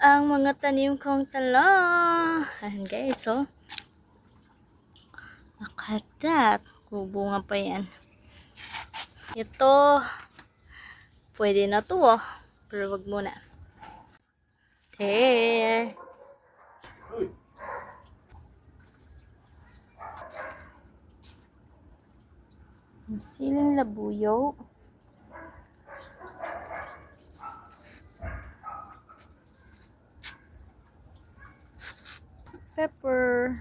ang mga tanim kong talong. Ayan guys, oh. Makatat. Bubunga pa yan. Ito, pwede na to, oh. Pero wag muna. There. Siling labuyo. Pepper.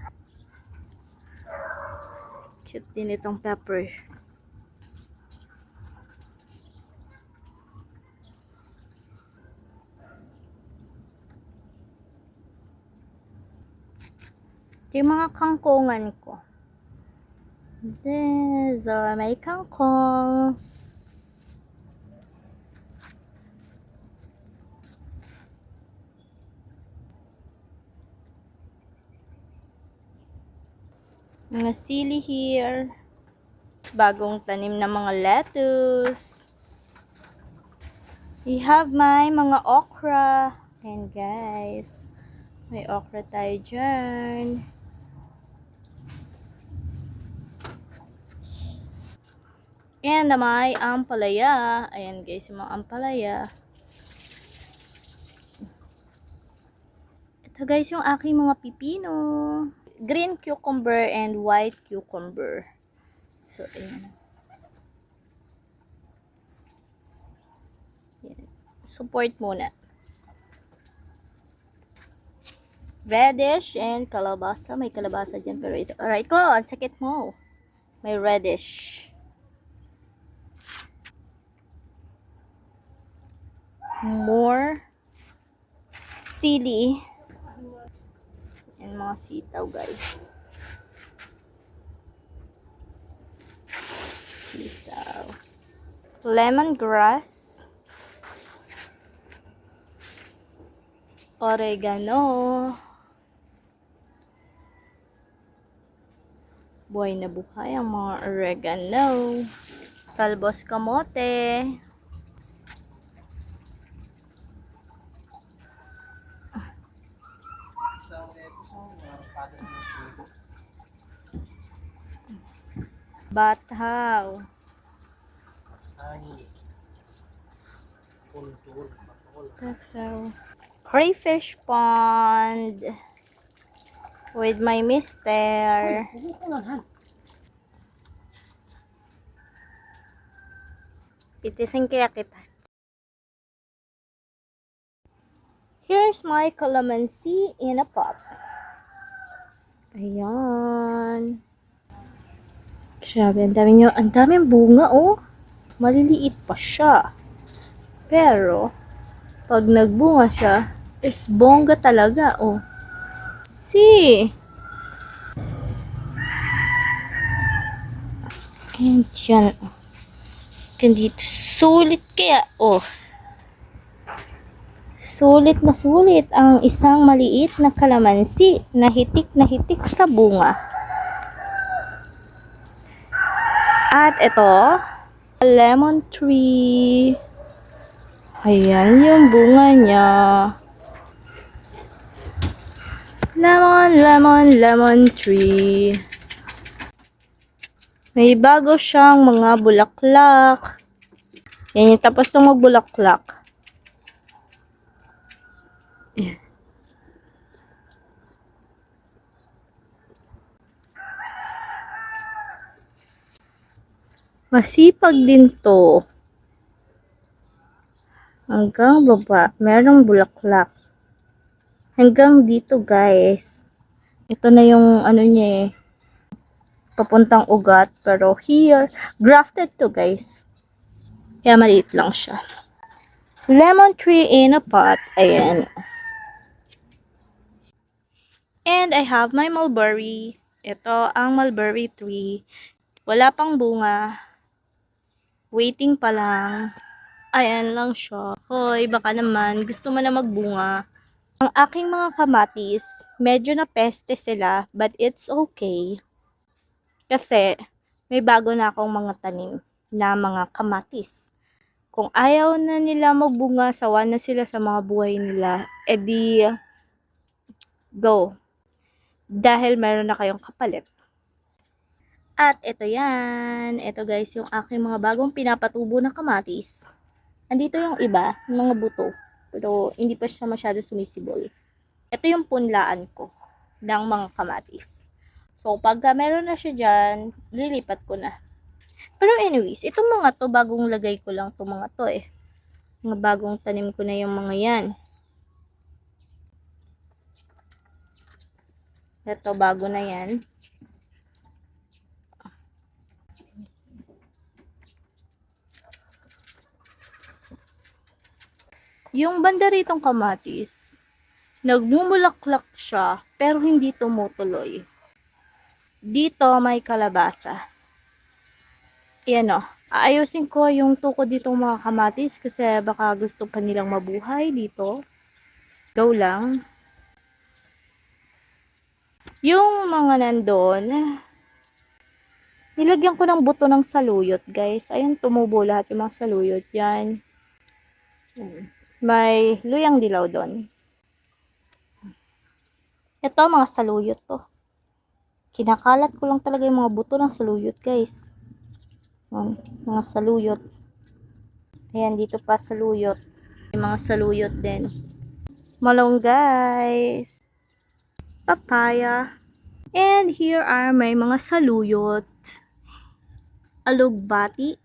Cute din itong pepper. Yung mga kangkongan ko. These are my kangkongs. Mga sili here. Bagong tanim na mga lettuce. We have my mga okra. And guys, may okra tayo dyan. And may ampalaya. Ayan guys, yung mga ampalaya. Ito guys, yung aking mga pipino. Green cucumber and white cucumber. So, ayan. Support muna. Reddish and kalabasa. May kalabasa dyan. Pero ito. Alright ko, ang sakit mo. May reddish. More sili. And mga sitaw guys. Sitaw. Lemongrass. Oregano. Buhay na buhay ang mga oregano. Talbos kamote. Bataw. Crayfish pond with my mister. Pitisin kaya kita. Here's my calamansi in a pot. Ayan. Grabe, ang daming bunga, oh. Maliliit pa siya. Pero, pag nagbunga siya, is bongga talaga, oh. See? And yan, oh. Dito, sulit kaya, oh. Sulit na sulit ang isang maliit na kalamansi na hitik sa bunga. At ito, lemon tree. Ayan yung bunga niya. Lemon tree. May bago siyang mga bulaklak. Yan yung tapos nung magbulaklak. Ayan. Masipag din to. Hanggang baba, merong bulaklak. Hanggang dito guys. Ito na yung ano niya eh. Papuntang ugat. Pero here, grafted to guys. Kaya maliit lang siya. Lemon tree in a pot. Ayan. And I have my mulberry. Ito ang mulberry tree. Wala pang bunga. Waiting pa lang. Ayan lang siya. Hoy, baka naman gusto mo na magbunga. Ang aking mga kamatis, medyo na peste sila, but it's okay. Kasi may bago na akong mga tanim na mga kamatis. Kung ayaw na nila magbunga, sawa na sila sa mga buhay nila, edi go. Dahil meron na kayong kapalit. At ito yan. Ito guys, yung aking mga bagong pinapatubo na kamatis. Andito yung iba, mga buto. Pero hindi pa siya masyado sumisibol. Ito yung punlaan ko ng mga kamatis. So, pagka meron na siya dyan, lilipat ko na. Pero anyways, itong mga to, bagong lagay ko lang itong mga to eh. Mga bagong tanim ko na yung mga yan. Ito, bago na yan. Yung banda ritong kamatis, nagmumulaklak siya, pero hindi tumutuloy. Dito may kalabasa. Yan o. Aayusin ko yung tukod ditong mga kamatis kasi baka gusto pa nilang mabuhay dito. Go lang. Yung mga nandun, nilagyan ko ng buto ng saluyot, guys. Ayun, tumubo lahat yung mga saluyot. Yan. May luyang dilaw doon. Ito, mga saluyot to. Kinakalat ko lang talaga yung mga buto ng saluyot, guys. Yan, mga saluyot. Ayan, dito pa saluyot. May mga saluyot din. Malunggay. Papaya. And here are may mga saluyot. Alugbati.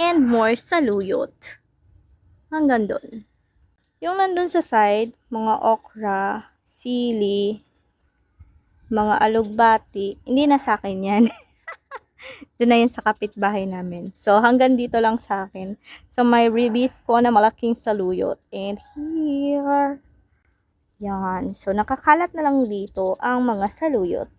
And more saluyot. Hanggang doon. Yung nandun sa side, mga okra, sili, mga alugbati, hindi na sa akin yan. Doon na yun sa kapitbahay namin. So, hanggang dito lang sa akin. So, may ribis ko na malaking saluyot. And here, yan. So, nakakalat na lang dito ang mga saluyot.